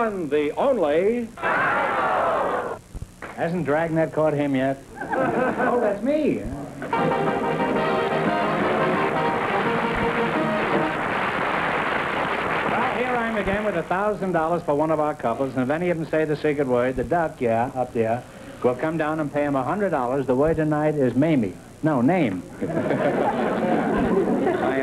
one, the only... Hasn't Dragnet caught him yet? Oh, that's me. Well, here I am again with $1,000 for one of our couples, and if any of them say the secret word, the duck, yeah, up there, we'll come down and pay him $100. The word tonight is Mamie. No, name. My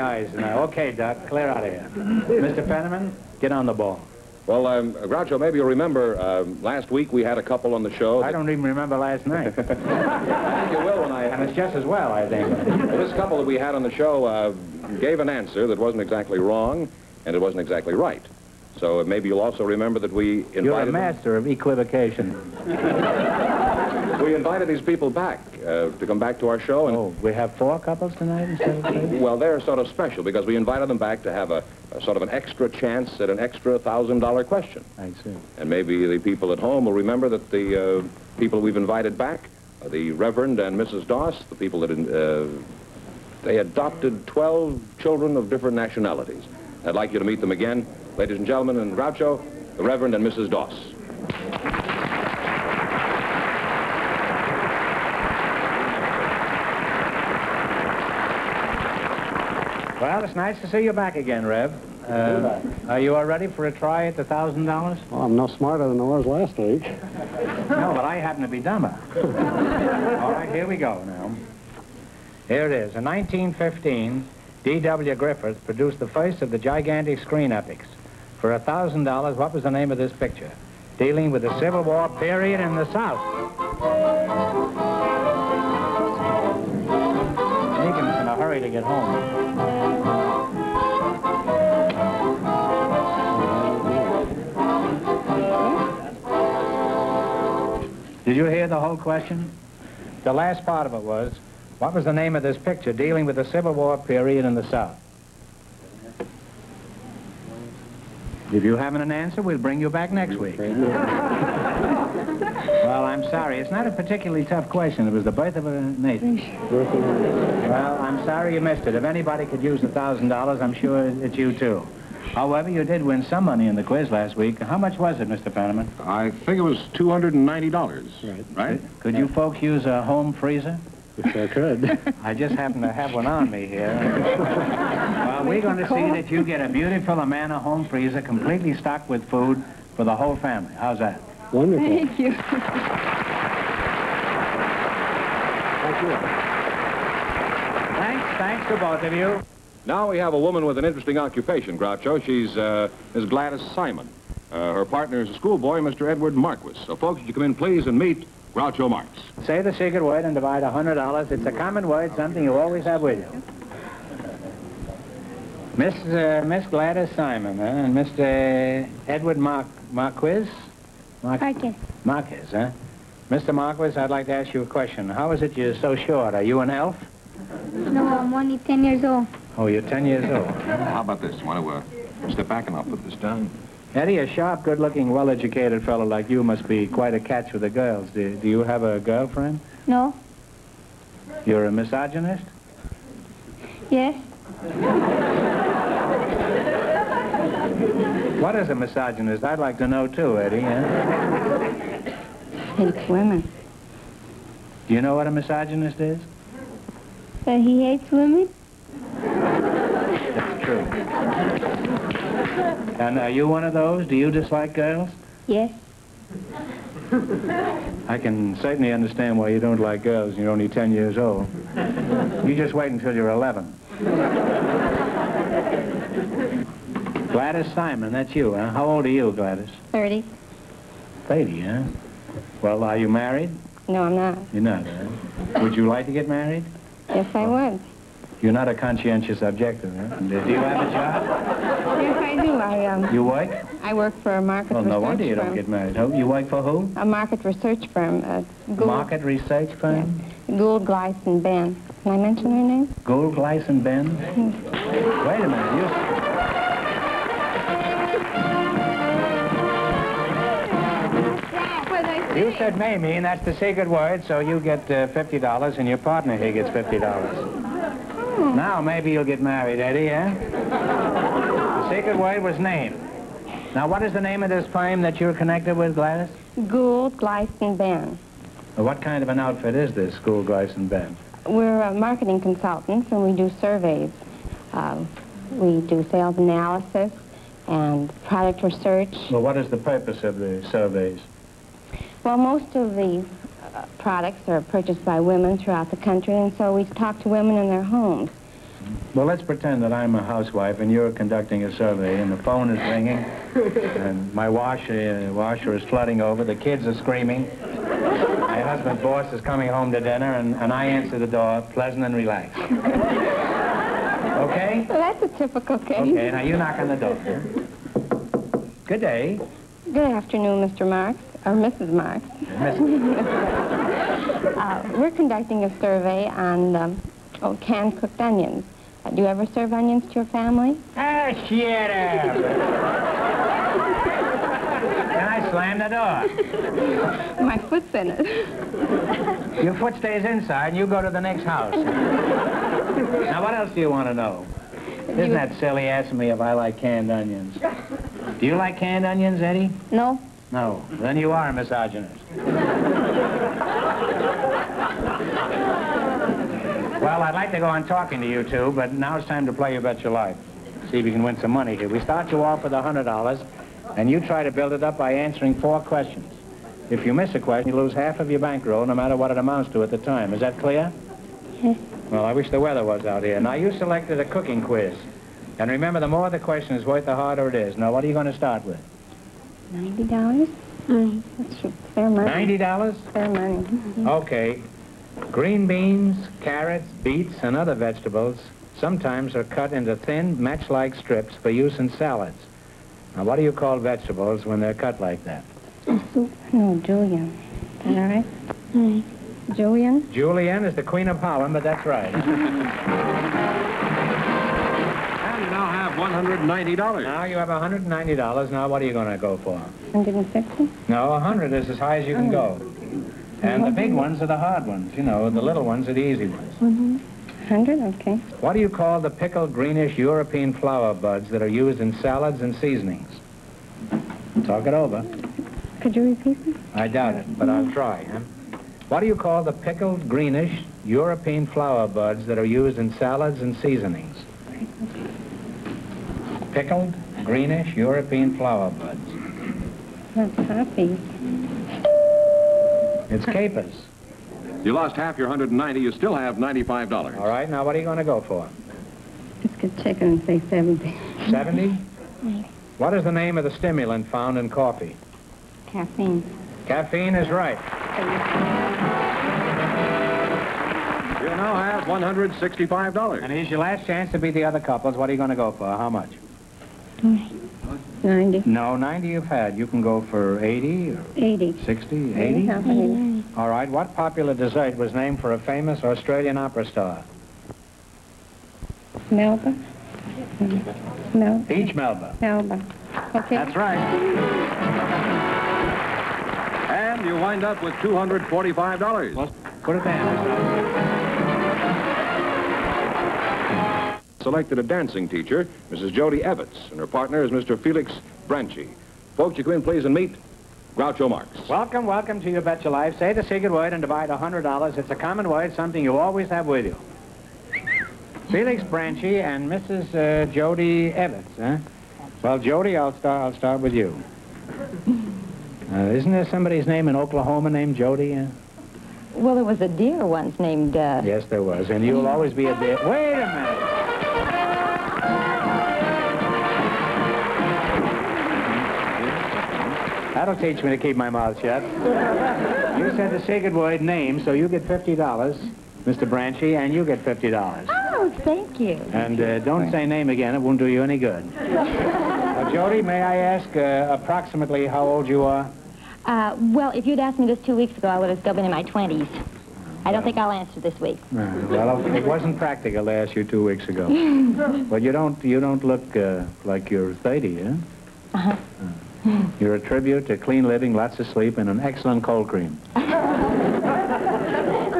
eyes now. Okay, Duck, clear out of here. Mr. Penniman, get on the ball. Well, Groucho, maybe you'll remember last week we had a couple on the show. I don't even remember last night. I think you will when I... And it's just as well, I think. This couple that we had on the show gave an answer that wasn't exactly wrong, and it wasn't exactly right. So maybe you'll also remember that we invited You're a master of equivocation. We invited these people back to come back to our show. And oh, we have 4 couples tonight instead of 3? Well, they're sort of special because we invited them back to have a sort of an extra chance at an extra $1,000 question. I see. And maybe the people at home will remember that the people we've invited back, the Reverend and Mrs. Doss, the people that they adopted 12 children of different nationalities. I'd like you to meet them again. Ladies and gentlemen, and Groucho, the Reverend and Mrs. Doss. Well, it's nice to see you back again, Rev. Are you all ready for a try at the $1,000? Well, I'm no smarter than I was last week. No, but I happen to be dumber. All right, here we go now. Here it is. In 1915, D.W. Griffith produced the first of the gigantic screen epics. For $1,000, what was the name of this picture? Dealing with the Civil War period in the South. Megan's in a hurry to get home. Did you hear the whole question? The last part of it was, what was the name of this picture dealing with the Civil War period in the South? If you haven't an answer, we'll bring you back next week. Well, I'm sorry. It's not a particularly tough question. It was the birth of a nation. Well, I'm sorry you missed it. If anybody could use $1,000, I'm sure it's you, too. However, you did win some money in the quiz last week. How much was it, Mr. Penniman? I think it was $290. Right? Could you folks use a home freezer? If I could. I just happen to have one on me here. Well, we're going to see that you get a beautiful Amana home freezer completely stocked with food for the whole family. How's that? Wonderful. Thank you. Thank you. Thanks to both of you. Now we have a woman with an interesting occupation, Groucho. She's Miss Gladys Simon. Her partner is a schoolboy, Mr. Edward Marquis. So, folks, would you come in, please, and meet Groucho Marx. Say the secret word and divide $100. It's a common word, something you always have with you. Miss Gladys Simon, and Mr. Edward Marquis? Marcus. Marquis, huh? Mr. Marquis, I'd like to ask you a question. How is it you're so short? Are you an elf? No, I'm only 10 years old. Oh, you're 10 years old. How about this? You want to step back and I'll put this down? Eddie, a sharp, good-looking, well-educated fellow like you must be quite a catch with the girls. Do you have a girlfriend? No. You're a misogynist? Yes. What is a misogynist? I'd like to know, too, Eddie. Hates women. Do you know what a misogynist is? He hates women? That's true. And are you one of those? Do you dislike girls? Yes. I can certainly understand why you don't like girls. You're only 10 years old. You just wait until you're 11. Gladys Simon, that's you, huh? How old are you, Gladys? 30. 30, huh? Well, are you married? No, I'm not. You're not, huh? Would you like to get married? Yes, I would. You're not a conscientious objector, huh? Do you have a job? Yes, I do. You work? I work for a market Well, research no wonder you don't firm. get married. You work for who? A market research firm. Market research firm? Gould, Gleiss, and Ben. Can I mention their name? Gould, Gleiss, and Ben? Wait a minute. You said Mamie, and that's the secret word, so you get $50, and your partner here gets $50. Now, maybe you'll get married, Eddie, eh? The secret word was name. Now, what is the name of this firm that you're connected with, Gladys? Gould, Gleason, Ben. Well, what kind of an outfit is this, School Gleason Ben? We're marketing consultants, and we do surveys. We do sales analysis and product research. Well, what is the purpose of the surveys? Well, most of the products are purchased by women throughout the country, and so we talk to women in their homes. Well, let's pretend that I'm a housewife and you're conducting a survey, and the phone is ringing, and my washer is flooding over, the kids are screaming, my husband's boss is coming home to dinner, and I answer the door, pleasant and relaxed. Okay? Well, that's a typical case. Okay, now you knock on the door. Good day. Good afternoon, Mr. Marx, or Mrs. Marx. We're conducting a survey on canned cooked onions. Do you ever serve onions to your family? Ah, shut up! And I slam the door. My foot's in it. Your foot stays inside, and you go to the next house. Now, what else do you want to know? Isn't that silly asking me if I like canned onions? Do you like canned onions, Eddie? No. No. Then you are a misogynist. Well, I'd like to go on talking to you two, but now it's time to play You Bet Your Life. See if you can win some money here. We start you off with $100, and you try to build it up by answering 4 questions. If you miss a question, you lose half of your bankroll, no matter what it amounts to at the time. Is that clear? Yes. Well, I wish the weather was out here. Now, you selected a cooking quiz. And remember, the more the question is worth, the harder it is. Now, what are you going to start with? $90? That's fair money. $90? Fair money. Okay. Green beans, carrots, beets, and other vegetables sometimes are cut into thin, match-like strips for use in salads. Now, what do you call vegetables when they're cut like that? No, Julian. Is that all right? Julian? Julienne is the Queen of Holland, but that's right. And you now have $190. Now you have $190. Now, what are you going to go for? 150? No, 100 is as high as you can go. And the big ones are the hard ones. You know, the little ones are the easy ones. 100? Okay. What do you call the pickled greenish European flower buds that are used in salads and seasonings? Talk it over. Could you repeat that? I doubt it, but I'll try. Huh? What do you call the pickled greenish European flower buds that are used in salads and seasonings? Pickled greenish European flower buds. Not poppies. It's capers. You lost half your $190. You still have $95. All right, now what are you going to go for? Let's get chicken and say 70. 70? What is the name of the stimulant found in coffee? Caffeine. Caffeine is right. You now have $165. And here's your last chance to beat the other couples. What are you going to go for? How much? 90. No, 90 you've had. You can go for 80 or 80. 60, 80? 80? 80. All right, what popular dessert was named for a famous Australian opera star? Melba? Melba. Peach Melba. Melba. Okay. That's right. And you wind up with $245. Well, put it down. Selected a dancing teacher, Mrs. Jody Evans, and her partner is Mr. Felix Branchi. Folks, you come in, please, and meet Groucho Marx. Welcome, welcome to You Bet Your Life. Say the secret word and divide $100. It's a common word, something you always have with you. Felix Branchi and Mrs. Jody Evans, huh? Well, Jody, I'll start with you. Isn't there somebody's name in Oklahoma named Jody? Well, there was a deer once named... Yes, there was, and you'll always be a deer. Wait a minute. That'll teach me to keep my mouth shut. You said the secret word name, so you get $50, Mr. Branchi, and you get $50. Oh, thank you. And don't say name again. It won't do you any good. Jody, may I ask approximately how old you are? Well, if you'd asked me this 2 weeks ago, I would have still been in my 20s. I don't think I'll answer this week. Well, it wasn't practical to ask you 2 weeks ago. But you don't look like you're 30, huh? Uh-huh. You're a tribute to clean living, lots of sleep, and an excellent cold cream.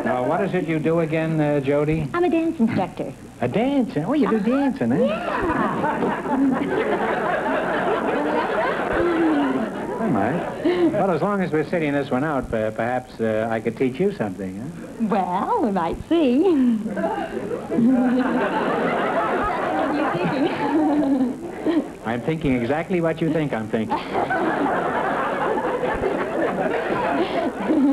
Now, what is it you do again, Jody? I'm a dance instructor. A dancing? Oh, you do dancing, eh? Yeah. right. Well, as long as we're sitting this one out, perhaps I could teach you something, huh? Well, we might see. I'm thinking exactly what you think I'm thinking.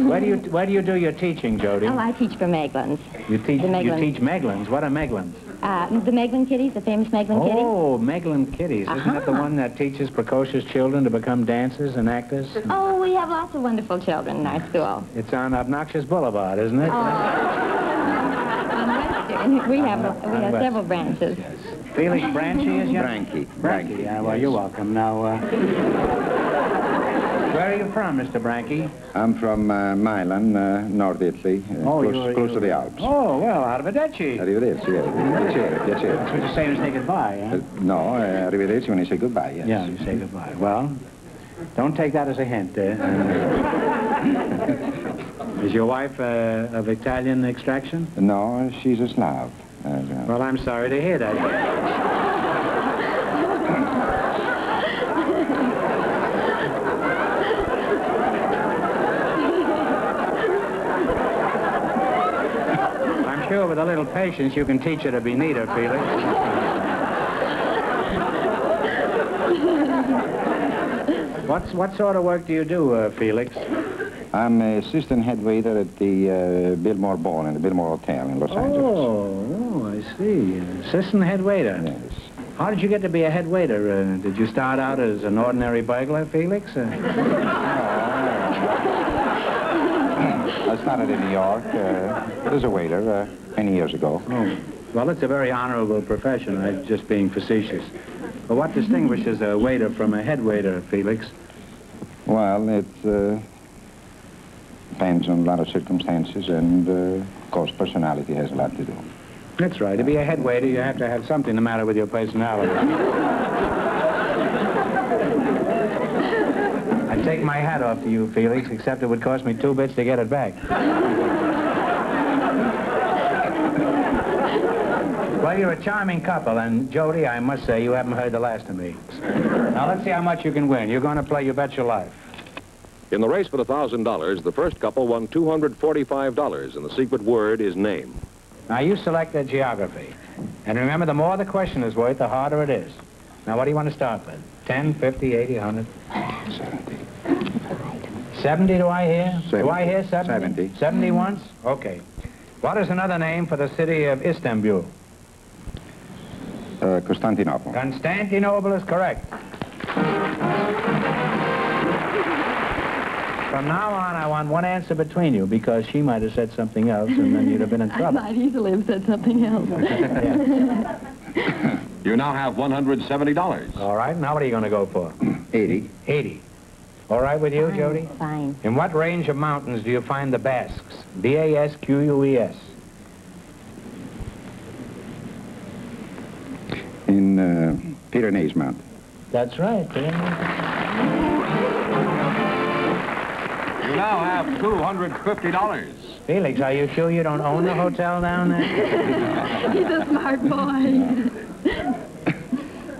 Where do you do your teaching, Jody? Oh, I teach for Meglins. You teach The you Meglins. teach Meglins. What are Meglins? The Meglin kitties, the famous Meglin kitty. Oh, Meglin kitties. Isn't that the one that teaches precocious children to become dancers and actors? Oh, we have lots of wonderful children in our school. It's on Obnoxious Boulevard, isn't it? On Western, we have several branches. Yes. Felix Branchy is your... Branky. Yeah, well, you're welcome. Now, where are you from, Mr. Branky? I'm from Milan, North Italy, close to the Alps. Oh, well, arrivederci. Arrivederci, piacere. That's what you say to say goodbye, huh? No, arrivederci when you say goodbye, yes. Yeah, you say goodbye. Well, don't take that as a hint. Is your wife of Italian extraction? No, she's a Slav. Well, I'm sorry to hear that. I'm sure with a little patience you can teach her to be neater, Felix. What sort of work do you do, Felix? I'm assistant head waiter at the Biltmore Ball in the Biltmore Hotel in Los Angeles. Oh, I see. Assistant head waiter. Yes. How did you get to be a head waiter? Did you start out as an ordinary burglar, Felix? I started in New York as a waiter many years ago. Oh, well, it's a very honorable profession. I'm just being facetious. But what distinguishes a waiter from a head waiter, Felix? Well, it depends on a lot of circumstances, and of course, personality has a lot to do. That's right. To be a head waiter, you have to have something the matter with your personality. I'd take my hat off to you, Felix, except it would cost me 2 bits to get it back. Well, you're a charming couple, and Jody, I must say, you haven't heard the last of me. Now, let's see how much you can win. You're going to play You Bet Your Life. In the race for the $1,000, the first couple won $245, and the secret word is name. Now, you select a geography. And remember, the more the question is worth, the harder it is. Now, what do you want to start with? 10, 50, 80, 100? 70. 70, do I hear? 70. Do I hear 70? 70. 70 once? Okay. What is another name for the city of Istanbul? Constantinople. Constantinople is correct. From now on, I want one answer between you, because she might have said something else, and then you'd have been in trouble. I might easily have said something else. Yeah. You now have $170. All right, now what are you going to go for? 80. 80. All right with you, Jody? Fine. In what range of mountains do you find the Basques? B-A-S-Q-U-E-S. In Pyrenees Mountain. That's right. You now have $250. Felix, are you sure you don't own the hotel down there? He's a smart boy.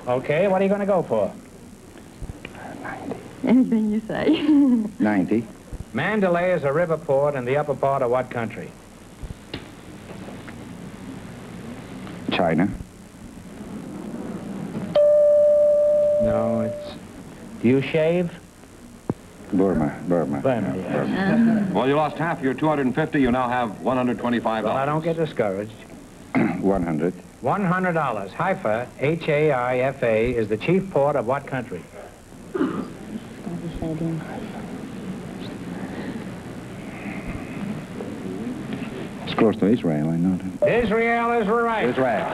Okay, what are you going to go for? 90. Anything you say. 90. Mandalay is a river port in the upper part of what country? China. No, it's... Do you shave? Burma. Burma, yes. Well, you lost half your $250. You now have $125. Well, I don't get discouraged. 100. $100. Haifa, H-A-I-F-A, is the chief port of what country? It's close to Israel, I know that. Israel is right. Israel.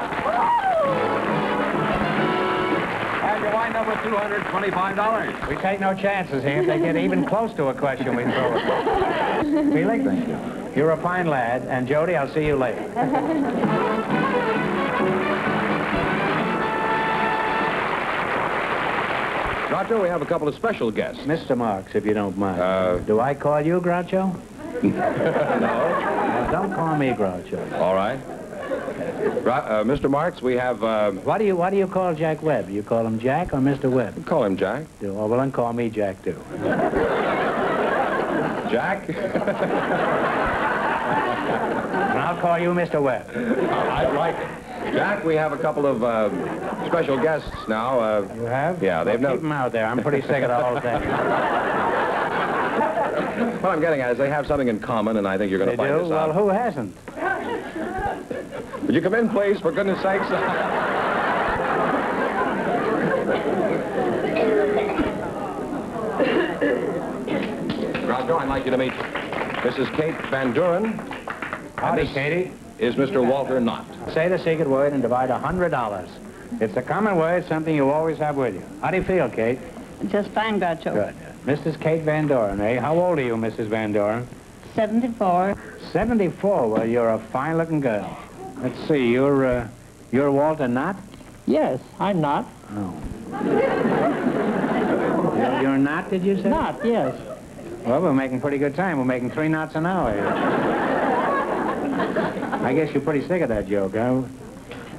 And you wind up with $225. We take no chances here. If they get even close to a question, we throw it. Felix? Thank you. You're a fine lad. And Jody, I'll see you later. Groucho, we have a couple of special guests. Mr. Marx, if you don't mind. Do I call you Groucho? No. Well, don't call me Groucho. All right. Mr. Marx, we have... What do you call Jack Webb? You call him Jack or Mr. Webb? Call him Jack. Oh, well, then call me Jack, too. Jack? And I'll call you Mr. Webb. I like it. Jack, we have a couple of special guests now. You have? Yeah, they've Keep them out there. I'm pretty sick of the whole thing. What I'm getting at is they have something in common, and I think you're going to find this Well, out. who hasn't? Would you come in, please, for goodness sakes? Groucho, I'd like you to meet Mrs. Kate Van Duren. Howdy, Katie. Is Mr. Walter Knott. Say the secret word and divide $100. It's a common word, something you always have with you. How do you feel, Kate? Just fine, Groucho. Good. Mrs. Kate Van Doren, eh? How old are you, Mrs. Van Doren? 74. 74. Well, you're a fine-looking girl. Let's see, you're Walter Knott? Yes, I'm not. Oh. You're not, did you say? Not, yes. Well, we're making pretty good time. We're making 3 knots an hour here. I guess you're pretty sick of that joke, huh?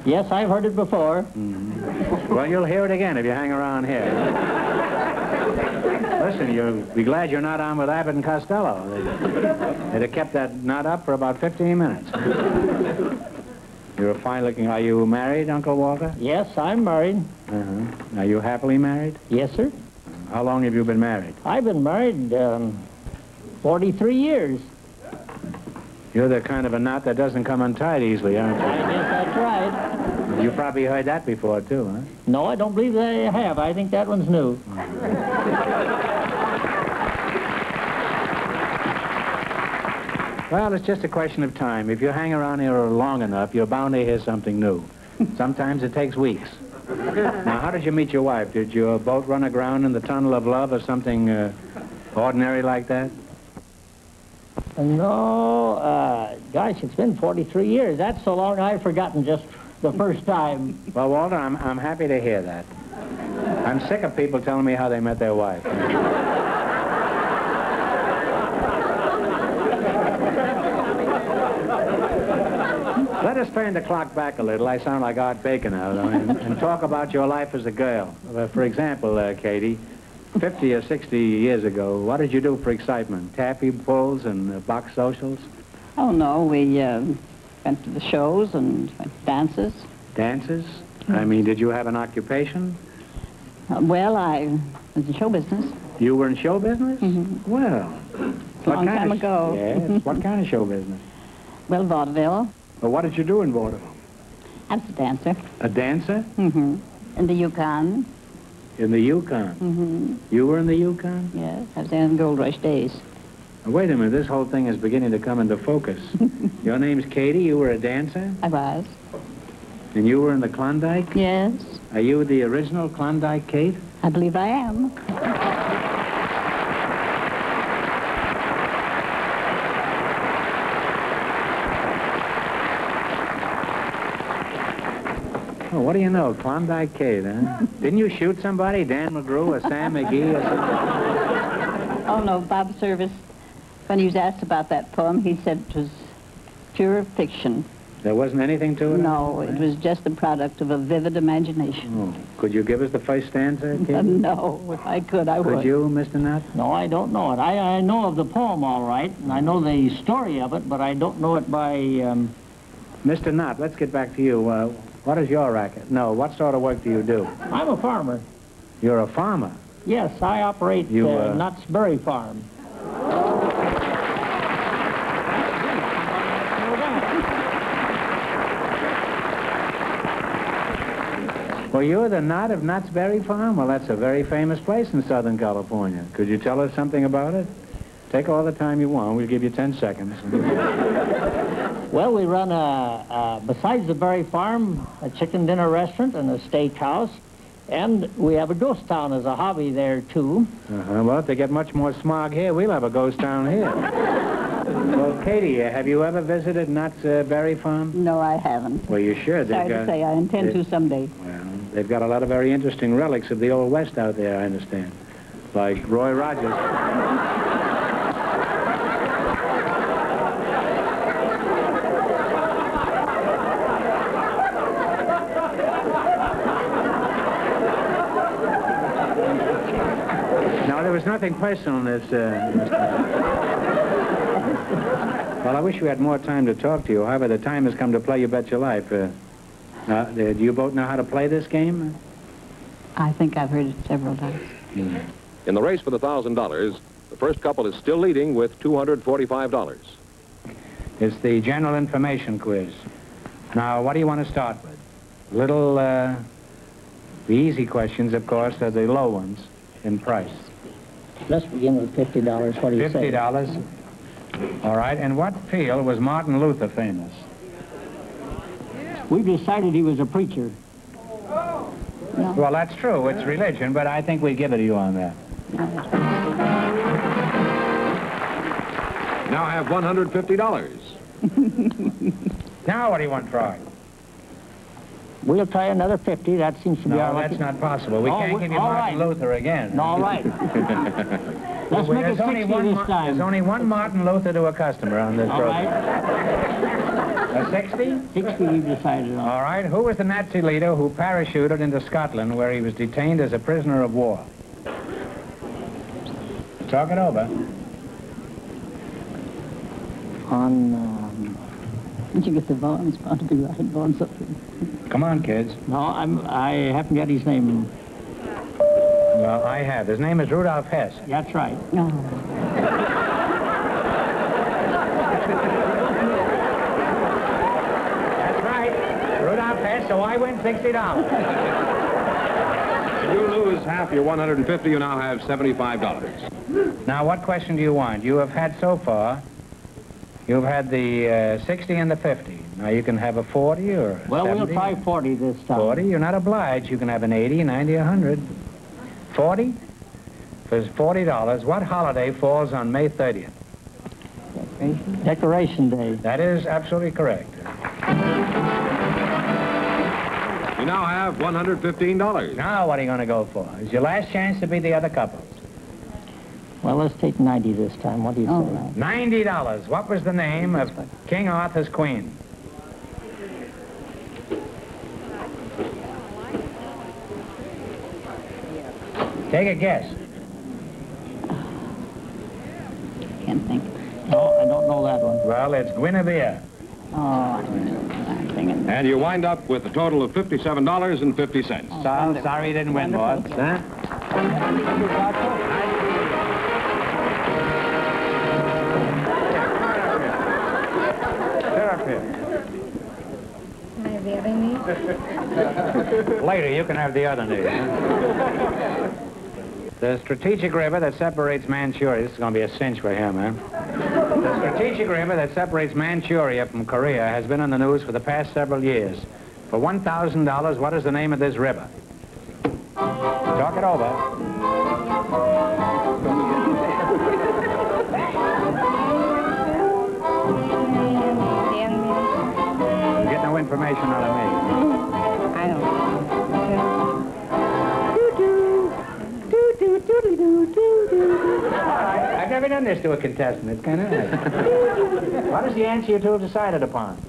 Yes, I've heard it before. Mm-hmm. Well, you'll hear it again if you hang around here. Listen, you'll be glad you're not on with Abbott and Costello. They'd have kept that knot up for about 15 minutes. You're a fine-looking... Are you married, Uncle Walter? Yes, I'm married. Uh-huh. Are you happily married? Yes, sir. How long have you been married? I've been married 43 years. You're the kind of a knot that doesn't come untied easily, aren't you? I guess that's right. You probably heard that before, too, huh? No, I don't believe I have. I think that one's new. Well, it's just a question of time. If you hang around here long enough, you're bound to hear something new. Sometimes it takes weeks. Now, how did you meet your wife? Did your boat run aground in the tunnel of love or something ordinary like that? No, gosh, it's been 43 years. That's so long I've forgotten just the first time. Well, Walter, I'm happy to hear that. I'm sick of people telling me how they met their wife. Let us turn the clock back a little. I sound like Art Bacon now, though, and talk about your life as a girl. For example, Katie, 50 or 60 years ago, what did you do for excitement? Taffy pulls and box socials? Oh, no, we went to the shows and dances. Dances? I mean, did you have an occupation? Well, I was in show business. You were in show business? Mm-hmm. Well, Long time ago. Yes, what kind of show business? Well, vaudeville. Well, what did you do in vaudeville? I was a dancer. A dancer? Mm-hmm. In the Yukon. In the Yukon? Mm-hmm. You were in the Yukon? Yes, I was there in the Gold Rush days. Now, wait a minute, this whole thing is beginning to come into focus. Your name's Katie, you were a dancer? I was. And you were in the Klondike? Yes, Are you the original Klondike Kate? I believe I am. Oh, what do you know, Klondike Kate, huh? Didn't you shoot somebody, Dan McGrew or Sam McGee or something? Oh, no, Bob Service, when he was asked about that poem, he said it was pure fiction. There wasn't anything to it? No, it was just the product of a vivid imagination. Oh, could you give us the first stanza, Kate? No, if I could, I would. Could you, Mr. Nutt? No, I don't know it. I know of the poem all right, and I know the story of it, but I don't know it by... Mr. Nutt, let's get back to you. What is your racket? No, what sort of work do you do? I'm a farmer. You're a farmer. Yes, I operate Knott's Berry Farm. Well, you're the Knott of Knott's Berry Farm? Well, that's a very famous place in Southern California. Could you tell us something about it? Take all the time you want. We'll give you 10 seconds. Well, we run besides the Berry Farm, a chicken dinner restaurant and a steakhouse, and we have a ghost town as a hobby there, too. Well, if they get much more smog here, we'll have a ghost town here. Well, Katie, have you ever visited Knott's Berry Farm? No, I haven't. Well, you should. Sorry to say, I intend to someday. Well, they've got a lot of very interesting relics of the Old West out there, I understand. Like Roy Rogers. there's nothing personal in this, Well, I wish we had more time to talk to you. However, the time has come to play You Bet Your Life. Do you both know how to play this game? I think I've heard it several times. In the race for the $1,000, the first couple is still leading with $245. It's the general information quiz. Now, what do you want to start with? The easy questions, of course, are the low ones in price. Let's begin with $50. What do you say? $50. All right, in what field was Martin Luther famous? We decided he was a preacher. No. Well, that's true. It's religion, but I think we give it to you on that. Now I have $150. Now what do you want to try? We'll try another 50. That seems to be our No, lucky. that's not possible. We No, can't give you all Martin right. Luther again. No, all right. Let's make it 60 this time. There's only one Martin Luther to a customer on this All program. right. A 60? 60 we've decided on. All right. Who was the Nazi leader who parachuted into Scotland where he was detained as a prisoner of war? Talk it over. Did you get the ball? It's bound to be right. Ball something. Come on, kids. No, I haven't got his name. Well, I have. His name is Rudolf Hess. That's right. No. That's right. Rudolf Hess, so I win $60. If you lose half your $150, you now have $75. Now, what question do you want? You have had so far, you've had the 60 and the 50. Now, you can have a 40 or Well, 70. we'll try 40 this time. 40, you're not obliged. You can have an 80, 90, 100. 40? For $40, what holiday falls on May 30th? Decoration Day. That is absolutely correct. You now have $115. Now, what are you going to go for? It's your last chance to beat the other couples. Well, let's take 90 this time. What do you say? All right. $90. What was the name of King Arthur's queen? Take a guess. Can't think. No, I don't know that one. Well, it's Guinevere. Oh, I'm thinking. And you wind up with a total of $57.50. So, sorry you didn't win, boss. Huh? Sit up here. Can I have the other knee? Later, you can have the other knee. The strategic river that separates Manchuria, this is going to be a cinch for him, huh? The strategic river that separates Manchuria from Korea has been in the news for the past several years. For $1,000, what is the name of this river? Talk it over. You get no information out of me. I don't know. I've never done this to a contestant. It's kind of nice. What is the answer you two have decided upon?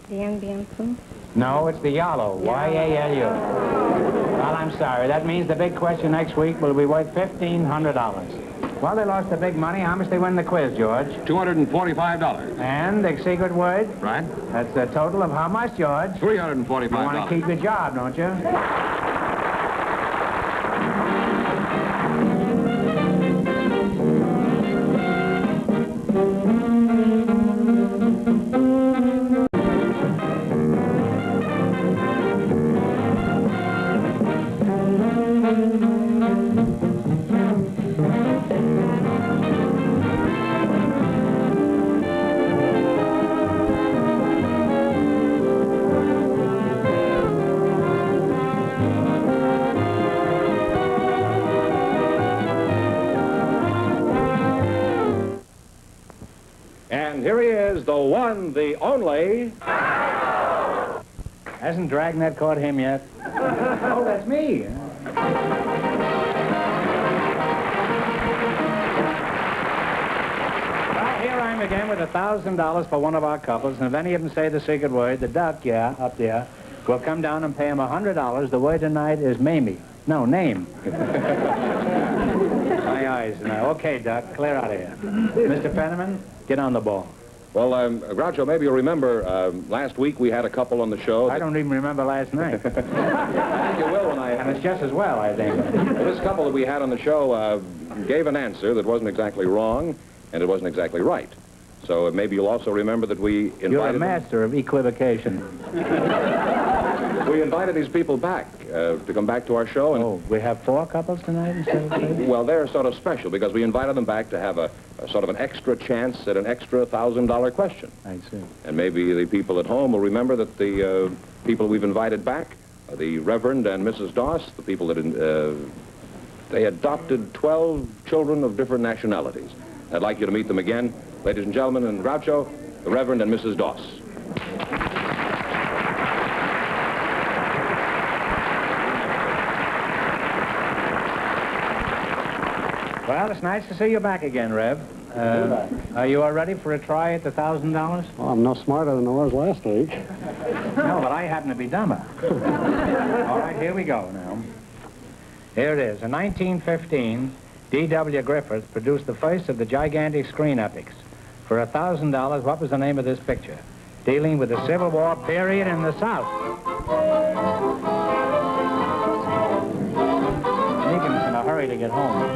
Bien, bien, poo. No, it's the YALU. Y-A-L-U. Well, I'm sorry. That means the big question next week will be worth $1,500. Well, they lost the big money. How much they win the quiz, George? $245. And the secret word? Right? That's the total of how much, George? $345. You want to keep your job, don't you? And here he is, the one, the only. Hasn't Dragnet caught him yet? Oh, that's me. Well, here I am again with $1,000 for one of our couples, and if any of them say the secret word, the duck, yeah, up there, we'll come down and pay him $100. The word tonight is Mamie. No, name. Aye, aye. eyes now. Okay, Duck, clear out of here. Mr. Fenneman, get on the ball. Well, Groucho, maybe you remember last week we had a couple on the show. I don't even remember last night. I think you will when And it's just as well, I think. This couple that we had on the show gave an answer that wasn't exactly wrong, and it wasn't exactly right. So maybe you'll also remember that we invited You're a master of equivocation. We invited these people back to come back to our show. And Oh, we have 4 couples tonight instead of 3? well, they're sort of special because we invited them back to have a sort of an extra chance at an extra $1,000 question. I see. And maybe the people at home will remember that the people we've invited back, the Reverend and Mrs. Doss, the people that they adopted 12 children of different nationalities. I'd like you to meet them again. Ladies and gentlemen, and Groucho, the Reverend and Mrs. Doss. Well, it's nice to see you back again, Rev. Are you all ready for a try at the $1,000? Well, I'm no smarter than I was last week. No, but I happen to be dumber. All right, here we go now. Here it is. In 1915, D.W. Griffith produced the first of the gigantic screen epics. For $1,000, what was the name of this picture? Dealing with the Civil War period in the South. Megan's in a hurry to get home.